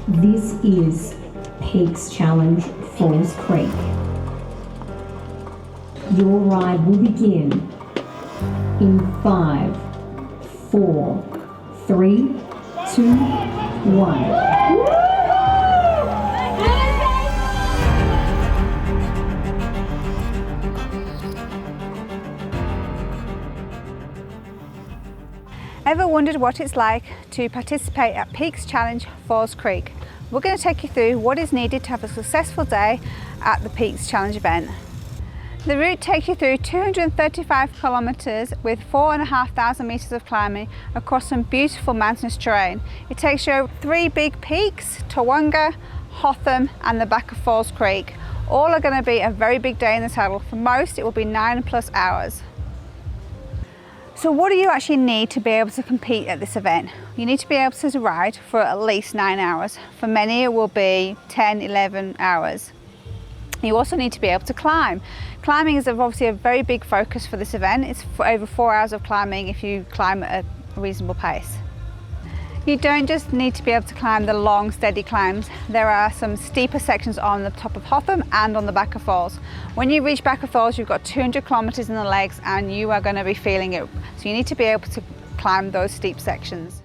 This is Peaks Challenge Falls Creek. Your ride will begin in 5, 4, 3, 2, 1. Ever wondered what it's like to participate at Peaks Challenge Falls Creek? We're going to take you through what is needed to have a successful day at the Peaks Challenge event. The route takes you through 235 kilometres with 4,500 metres of climbing across some beautiful mountainous terrain. It takes you over 3 big peaks, Tawonga, Hotham and the back of Falls Creek. All are going to be a very big day in the saddle. For most it will be 9+ hours. So what do you actually need to be able to compete at this event? You need to be able to ride for at least 9 hours. For many it will be 10, 11 hours. You also need to be able to climb. Climbing is obviously a very big focus for this event. It's for over 4 hours of climbing if you climb at a reasonable pace. You don't just need to be able to climb the long, steady climbs. There are some steeper sections on the top of Hotham and on the back of Falls. When you reach back of Falls, you've got 200 kilometres in the legs and you are going to be feeling it. So you need to be able to climb those steep sections.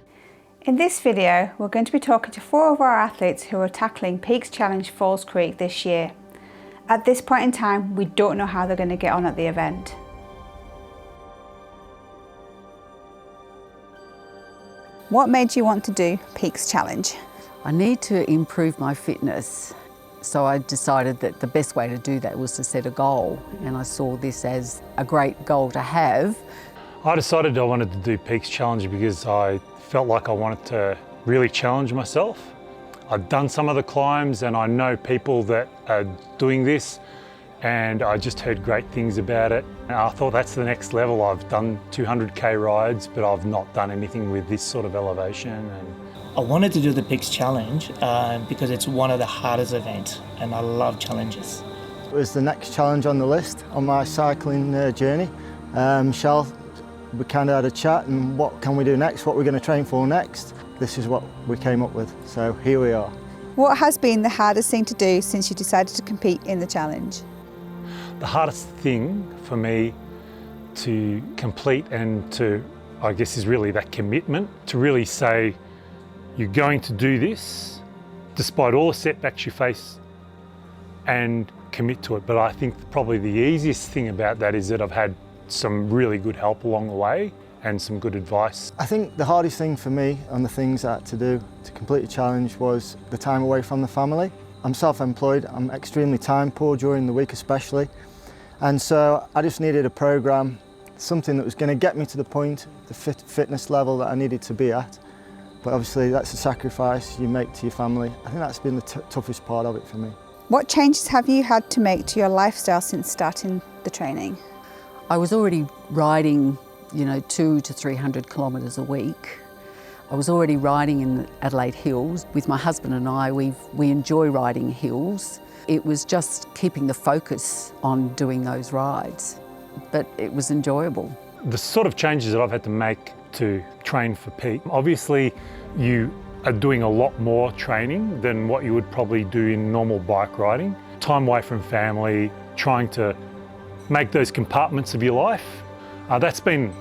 In this video, we're going to be talking to 4 of our athletes who are tackling Peaks Challenge Falls Creek this year. At this point in time, we don't know how they're going to get on at the event. What made you want to do Peaks Challenge? I need to improve my fitness, so I decided that the best way to do that was to set a goal, and I saw this as a great goal to have. I decided I wanted to do Peaks Challenge because I felt like I wanted to really challenge myself. I've done some of the climbs and I know people that are doing this, and I just heard great things about it. And I thought that's the next level. I've done 200k rides, but I've not done anything with this sort of elevation. I wanted to do the Peaks Challenge because it's one of the hardest events and I love challenges. It was the next challenge on the list on my cycling journey. Michelle, we kind of had a chat and what can we do next, what we're going to train for next. This is what we came up with, so here we are. What has been the hardest thing to do since you decided to compete in the challenge? The hardest thing for me to complete and to, I guess, is really that commitment to really say you're going to do this despite all the setbacks you face and commit to it. But I think probably the easiest thing about that is that I've had some really good help along the way and some good advice. I think the hardest thing for me and the things I had to do to complete the challenge was the time away from the family. I'm self-employed, I'm extremely time poor during the week especially, and so I just needed a programme, something that was going to get me to the point, the fitness level that I needed to be at. But obviously that's a sacrifice you make to your family. I think that's been the toughest part of it for me. What changes have you had to make to your lifestyle since starting the training? I was already riding 200 to 300 kilometres a week. I was already riding in the Adelaide Hills. With my husband and I, we enjoy riding hills. It was just keeping the focus on doing those rides, but it was enjoyable. The sort of changes that I've had to make to train for peak, obviously you are doing a lot more training than what you would probably do in normal bike riding. Time away from family, trying to make those compartments of your life. That's been,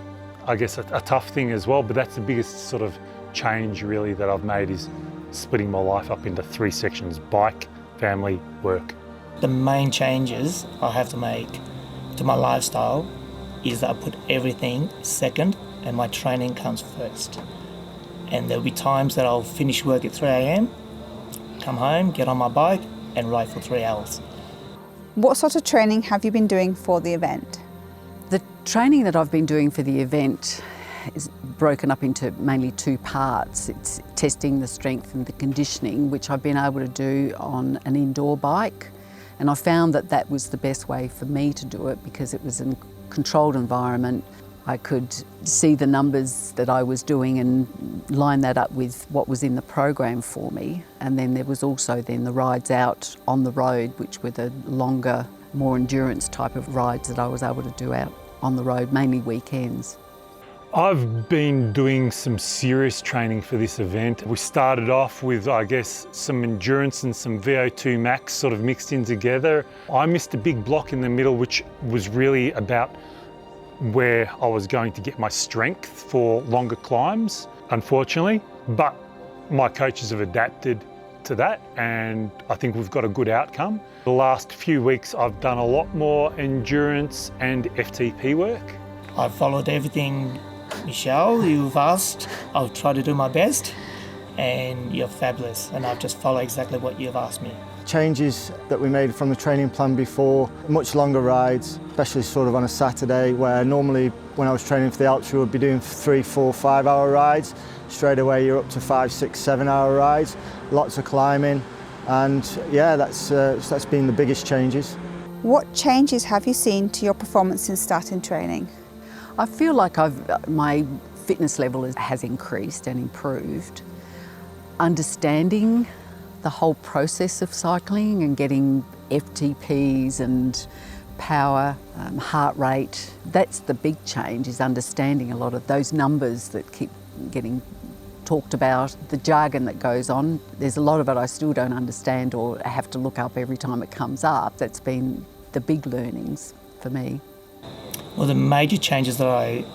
I guess, a tough thing as well, but that's the biggest sort of change really that I've made, is splitting my life up into 3 sections: bike, family, work. The main changes I have to make to my lifestyle is that I put everything second and my training comes first. And there'll be times that I'll finish work at 3 a.m, come home, get on my bike and ride for 3 hours. What sort of training have you been doing for the event? The training that I've been doing for the event is broken up into mainly 2 parts. It's testing the strength and the conditioning, which I've been able to do on an indoor bike. And I found that that was the best way for me to do it because it was in a controlled environment. I could see the numbers that I was doing and line that up with what was in the program for me. And then there was also then the rides out on the road, which were the longer, more endurance type of rides that I was able to do out on the road, mainly weekends. I've been doing some serious training for this event. We started off with, I guess, some endurance and some VO2 max sort of mixed in together. I missed a big block in the middle, which was really about where I was going to get my strength for longer climbs, unfortunately. But my coaches have adapted to that, and I think we've got a good outcome. The last few weeks I've done a lot more endurance and FTP work. I've followed everything, Michelle, you've asked. I'll try to do my best, and you're fabulous, and I've just followed exactly what you've asked me. Changes that we made from the training plan before, much longer rides, especially sort of on a Saturday, where normally when I was training for the Alps we would be doing 3, 4, 5 hour rides. Straight away you're up to 5, 6, 7 hour rides, lots of climbing, and yeah, that's been the biggest changes. What changes have you seen to your performance since starting training? I feel like my fitness level has increased and improved. Understanding the whole process of cycling and getting FTPs and power, heart rate, that's the big change, is understanding a lot of those numbers that keep getting talked about, the jargon that goes on. There's a lot of it I still don't understand or have to look up every time it comes up. That's been the big learnings for me. Well, the major changes that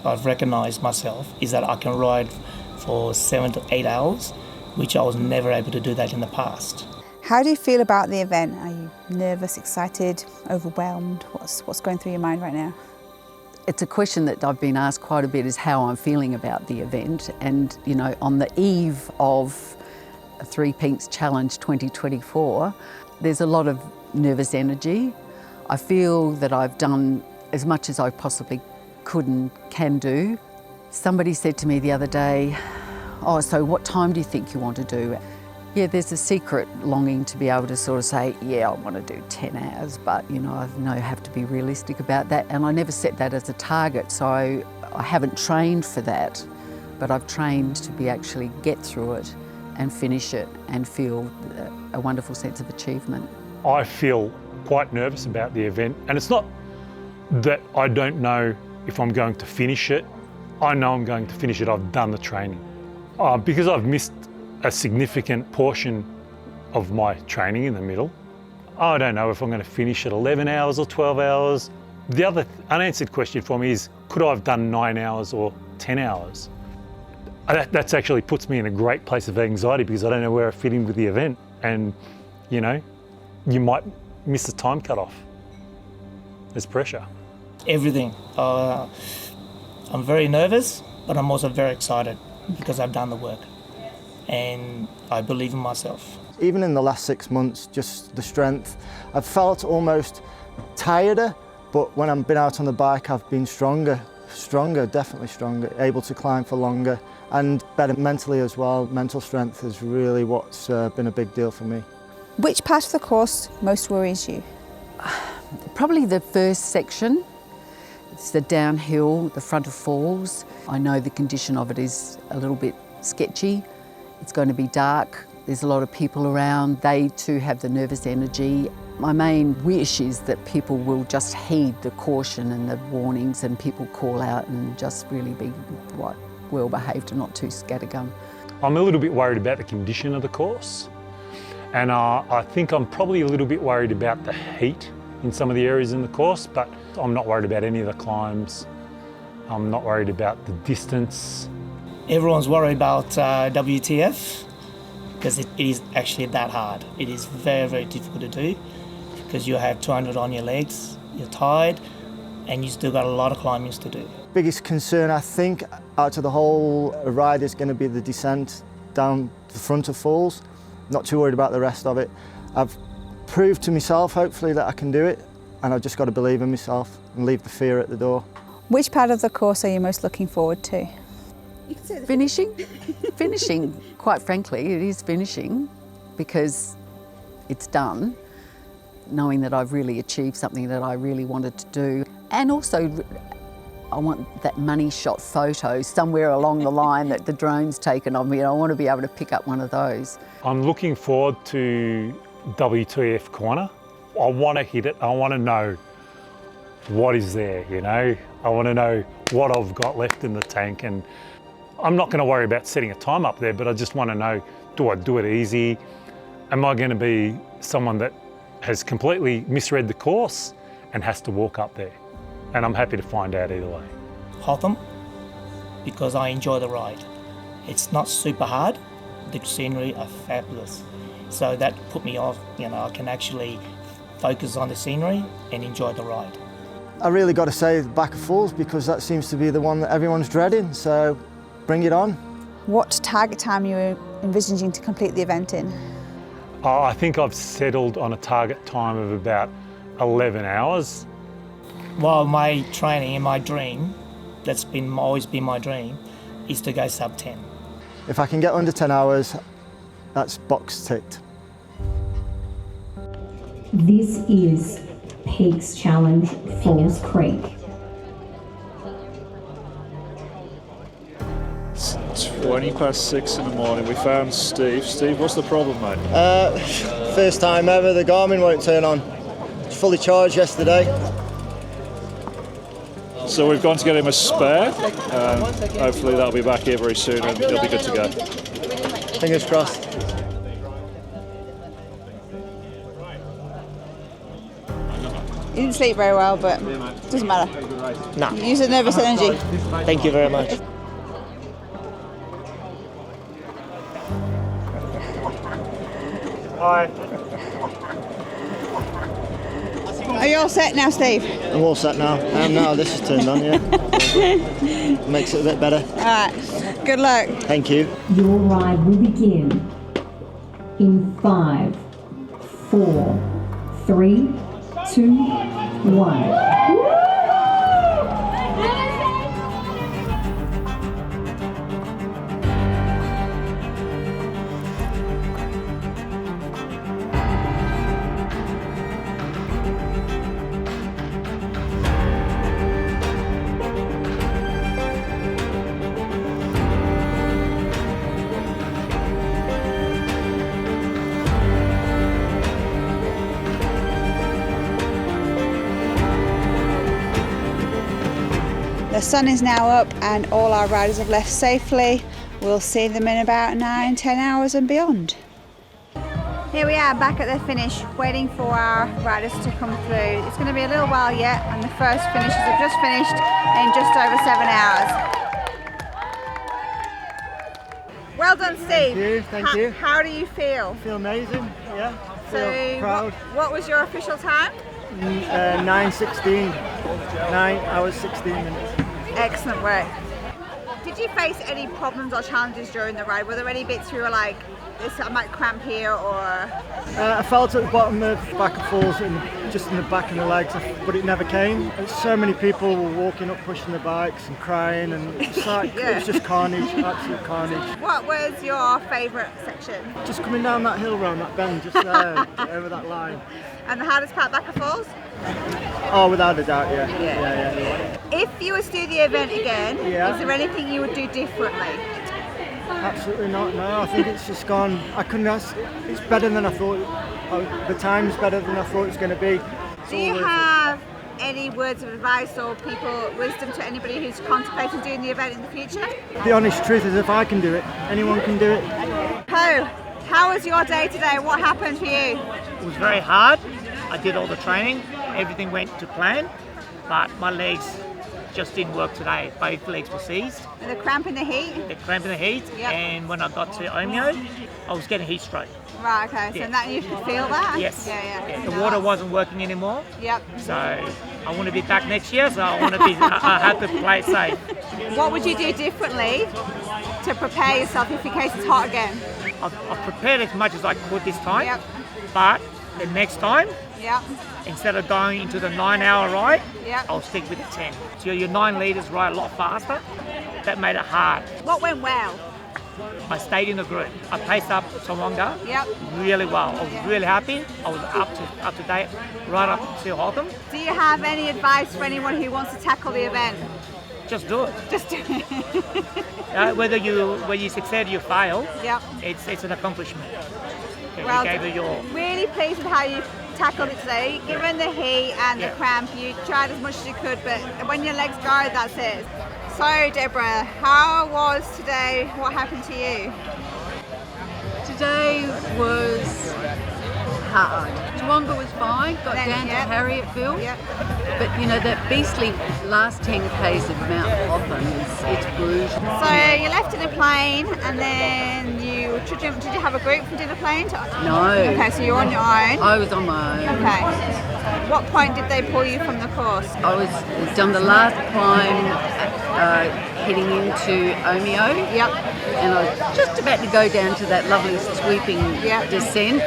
I've recognised myself is that I can ride for 7 to 8 hours, which I was never able to do that in the past. How do you feel about the event? Are you nervous, excited, overwhelmed? What's going through your mind right now? It's a question that I've been asked quite a bit, is how I'm feeling about the event. And, you know, on the eve of Three Peaks Challenge 2024, there's a lot of nervous energy. I feel that I've done as much as I possibly could and can do. Somebody said to me the other day, "Oh, so what time do you think you want to do?" Yeah, there's a secret longing to be able to sort of say, yeah, I want to do 10 hours, but you know, I have to be realistic about that. And I never set that as a target, so I haven't trained for that, but I've trained to be actually get through it and finish it and feel a wonderful sense of achievement. I feel quite nervous about the event, and it's not that I don't know if I'm going to finish it. I know I'm going to finish it. I've done the training. Because I've missed a significant portion of my training in the middle, I don't know if I'm going to finish at 11 hours or 12 hours. The other unanswered question for me is, could I have done 9 hours or 10 hours? That actually puts me in a great place of anxiety, because I don't know where I fit in with the event, and you know, you might miss the time cutoff. There's pressure. Everything. I'm very nervous, but I'm also very excited because I've done the work and I believe in myself. Even in the last 6 months, just the strength, I've felt almost tireder, but when I've been out on the bike I've been stronger, definitely stronger, able to climb for longer and better mentally as well. Mental strength is really what's been a big deal for me. Which part of the course most worries you? Probably the first section. It's the downhill, the front of falls. I know the condition of it is a little bit sketchy. It's going to be dark. There's a lot of people around. They too have the nervous energy. My main wish is that people will just heed the caution and the warnings, and people call out and just really be well behaved and not too scattergun. I'm a little bit worried about the condition of the course, and I think I'm probably a little bit worried about the heat in some of the areas in the course, but I'm not worried about any of the climbs. I'm not worried about the distance. Everyone's worried about WTF because it is actually that hard. It is very, very difficult to do because you have 200 on your legs, you're tired, and you still got a lot of climbing to do. Biggest concern I think out of the whole ride is going to be the descent down the front of falls. Not too worried about the rest of it. I've proved to myself hopefully that I can do it, and I've just got to believe in myself and leave the fear at the door. Which part of the course are you most looking forward to? Finishing. Finishing, quite frankly, it is finishing because it's done, knowing that I've really achieved something that I really wanted to do. And also, I want that money shot photo somewhere along the line that the drone's taken of me, and I want to be able to pick up one of those. I'm looking forward to WTF corner. I want to hit it. I want to know what is there, you know? I want to know what I've got left in the tank, and I'm not going to worry about setting a time up there, but I just want to know, do I do it easy? Am I going to be someone that has completely misread the course and has to walk up there? And I'm happy to find out either way. Hotham, because I enjoy the ride. It's not super hard, the scenery are fabulous. So that put me off, you know, I can actually focus on the scenery and enjoy the ride. I really got to say Backer Falls because that seems to be the one that everyone's dreading, so bring it on. What target time are you envisaging to complete the event in? I think I've settled on a target time of about 11 hours. Well, my training and my dream, that's always been my dream, is to go sub 10. If I can get under 10 hours, that's box ticked. This is Peaks Challenge Falls Creek. It's 6:20 in the morning. We found Steve. Steve, what's the problem, mate? First time ever, the Garmin won't turn on. It's fully charged yesterday. So we've gone to get him a spare. Hopefully that'll be back here very soon and he'll be good to go. Fingers crossed. You didn't sleep very well, but it doesn't matter. No. You use a nervous energy. Thank you very much. Hi. Are you all set now, Steve? I'm all set now. Now this is turned on, yeah. Makes it a bit better. All right. Good luck. Thank you. Your ride will begin in 5, 4, 3, 2, 1. The sun is now up and all our riders have left safely. We'll see them in about 9-10 hours and beyond. Here we are back at the finish, waiting for our riders to come through. It's going to be a little while yet, and the first finishers have just finished in just over 7 hours. Well done, Steve. Thank you. How do you feel? I feel amazing, yeah. I feel So, proud. what was your official time? 9:16. 9 hours 16 minutes. Excellent work. Did you face any problems or challenges during the ride? Were there any bits where you were like, this, I might cramp here, or? I felt at the bottom of Backer Falls and just in the back of the legs, but it never came. So many people were walking up, pushing their bikes and crying, and it's like, Yeah. it was just carnage, absolute carnage. What was your favourite section? Just coming down that hill round that bend, just there, over that line. And the hardest part, Backer Falls? Oh, without a doubt, yeah. If you were to do the event again, Yeah. is there anything you would do differently? Absolutely not, no. I think it's just gone. It's better than I thought. The time's better than I thought it was going to be. Do you have any words of advice or wisdom to anybody who's contemplating doing the event in the future? The honest truth is, if I can do it, anyone can do it. Poe, how was your day today? What happened for you? It was very hard. I did all the training, everything went to plan, but my legs just didn't work today. Both legs were seized, And the cramp in the heat? the cramp in the heat, Yep. and when I got to Omeo, I was getting heat stroke. Right, okay, so Yeah. that you could feel that? Yes. Yeah. The water wasn't working anymore, Yep. so I want to be back next year, so I want to be, I had to play it safe. What would you do differently to prepare yourself if in case it's hot again? I've prepared as much as I could this time, Yep. but the next time, Yep. instead of going into the 9-hour ride, Yep. I'll stick with the 10. So your 9 litres ride a lot faster. That made it hard. What went well? I stayed in the group. I paced up Tawonga Yep. really well. I was really happy. I was up to date right up to Hotham. Do you have any advice for anyone who wants to tackle the event? Just do it. Just do it. Whether you succeed or you fail, Yep. it's an accomplishment. And Well, you gave it your... really pleased with how you tackled it today. Given the heat and the Yeah. cramp, you tried as much as you could, but when your legs go, that's it. So, Deborah, how was today? What happened to you? Today was hard. Toowoomba was fine, got Then, down yep. to Harrietville. Yep. But you know, that beastly last 10 k's of Mount Hotham, it's brutal. So you left in a plane, and then did you have a group from Dinner Plane? No, Okay, so you're on your own. I was on my own. Okay. What point did they pull you from the course? I was done the last climb heading into Omeo. Yep. And I was just about to go down to that lovely sweeping Yep. descent,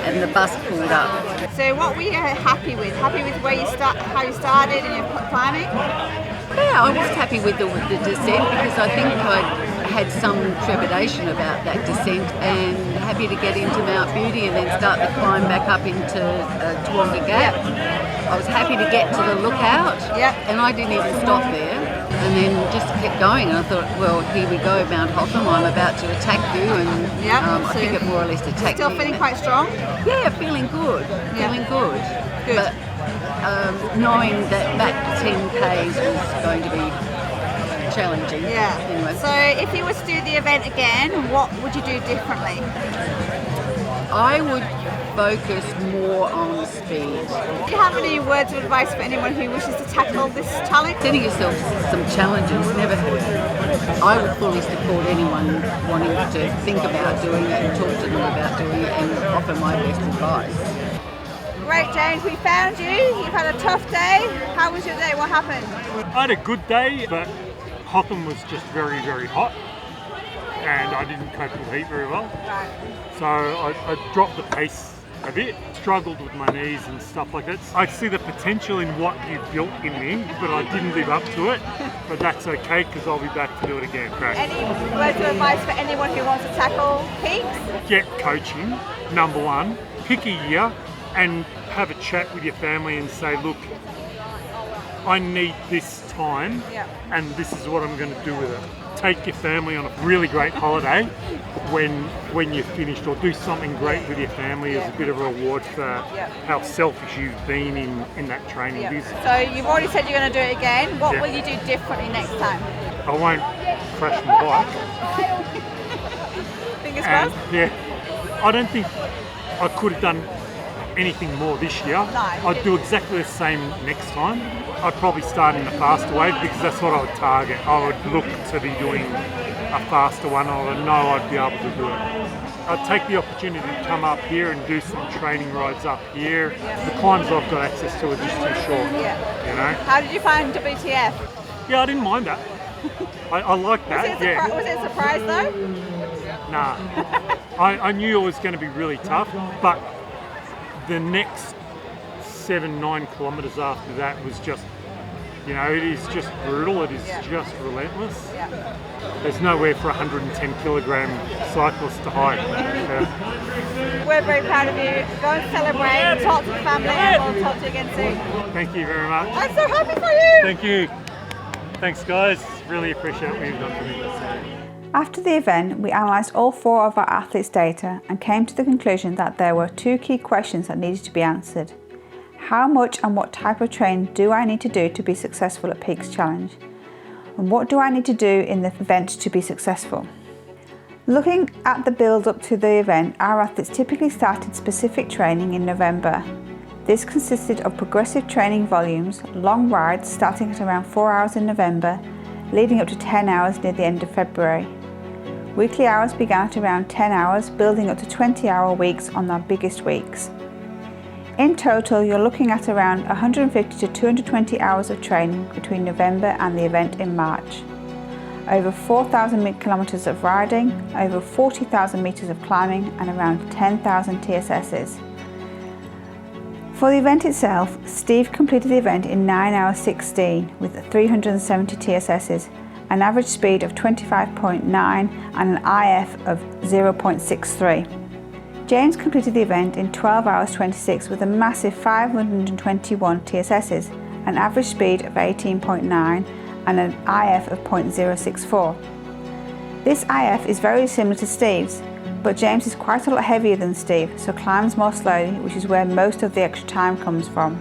and the bus pulled up. So what were you happy with? Happy with where how you started and your climbing? Yeah, I was happy with the descent because I think I had some trepidation about that descent, and happy to get into Mount Beauty and then start the climb back up into Toowoomba Gap. I was happy to get to the lookout, Yep. and I didn't even stop there, and then just kept going. And I thought, well, here we go, Mount Hotham, I'm about to attack you, and Yep, I so think it more or less attacked Still me. feeling quite strong? Yeah, feeling good, Yeah. feeling good. Good. But knowing that 10 k's was going to be challenging. Yeah. Anyway. So if you were to do the event again, what would you do differently? I would focus more on speed. Do you have any words of advice for anyone who wishes to tackle this challenge? Setting yourself some challenges never hurt. I would fully support anyone wanting to think about doing it and talk to them about doing it and offer my best advice. Great, James, we found you. You've had a tough day. How was your day? What happened? I had a good day, but Hotham was just very, very hot, and I didn't cope with the heat very well. Right. So I dropped the pace a bit, struggled with my knees and stuff like that. I see the potential in what you built in me, but I didn't live up to it. But that's okay, because I'll be back to do it again. Great. Any words of advice for anyone who wants to tackle peaks? Get coaching, number one. Pick a year and have a chat with your family and say, look, I need this time, Yeah. and this is what I'm going to do with it. Take your family on a really great holiday when you're finished, or do something great with your family as a bit of a reward for how selfish you've been in that training. Because So you've already said you're going to do it again. What Yeah. will you do differently next time? I won't crash my bike. Fingers And crossed? yeah, I don't think I could have done anything more this year. I'd do exactly the same next time. I'd probably start in the faster way because that's what I would target. I would look to be doing a faster one. I would know I'd be able to do it. I'd take the opportunity to come up here and do some training rides up here. The climbs I've got access to are just too short. Yeah. You know? How did you find WTF? Yeah, I didn't mind that. I like that. Was it a surprise though? Nah. I knew it was going to be really tough, but the next 7-9 kilometres after that was just, you know, it is just brutal. It is just relentless. Yeah. There's nowhere for a 110 kilogram cyclist to hide. Yeah. We're very proud of you. Go and celebrate, talk to the family, and we'll talk to you again soon. Thank you very much. I'm so happy for you! Thank you. Thanks, guys. Really appreciate what you've done for me. After the event, we analysed all 4 of our athletes' data and came to the conclusion that there were 2 key questions that needed to be answered. How much and what type of training do I need to do to be successful at Peaks Challenge? And what do I need to do in the event to be successful? Looking at the build up to the event, our athletes typically started specific training in November. This consisted of progressive training volumes, long rides starting at around 4 hours in November, leading up to 10 hours near the end of February. Weekly hours began at around 10 hours, building up to 20-hour weeks on our biggest weeks. In total, you're looking at around 150 to 220 hours of training between November and the event in March. Over 4,000 kilometres of riding, over 40,000 metres of climbing, and around 10,000 TSSs. For the event itself, Steve completed the event in 9 hours 16 with 370 TSSs, an average speed of 25.9 and an IF of 0.63. James completed the event in 12 hours 26 with a massive 521 TSSs, an average speed of 18.9 and an IF of 0.064. This IF is very similar to Steve's, but James is quite a lot heavier than Steve, so climbs more slowly, which is where most of the extra time comes from.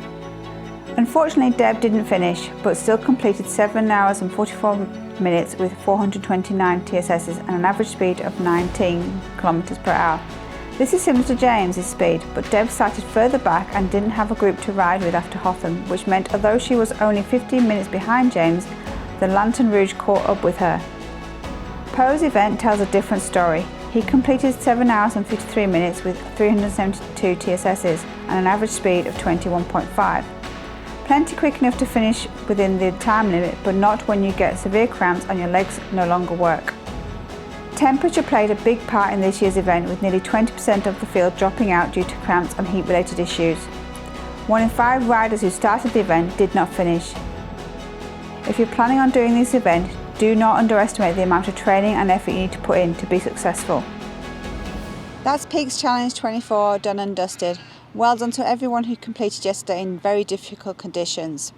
Unfortunately, Deb didn't finish, but still completed 7 hours and 44 minutes with 429 TSSs and an average speed of 19 kilometers per hour. This is similar to James's speed, but Deb started further back and didn't have a group to ride with after Hotham, which meant although she was only 15 minutes behind James, the Lantern Rouge caught up with her. Poe's event tells a different story. He completed 7 hours and 53 minutes with 372 TSSs and an average speed of 21.5. Plenty quick enough to finish within the time limit, but not when you get severe cramps and your legs no longer work. Temperature played a big part in this year's event, with nearly 20% of the field dropping out due to cramps and heat-related issues. 1 in 5 riders who started the event did not finish. If you're planning on doing this event, do not underestimate the amount of training and effort you need to put in to be successful. That's Peaks Challenge 24 done and dusted. Well done to everyone who completed yesterday in very difficult conditions.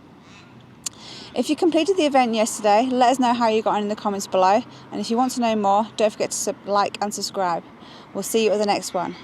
If you completed the event yesterday, let us know how you got on in the comments below. And if you want to know more, don't forget to like and subscribe. We'll see you at the next one.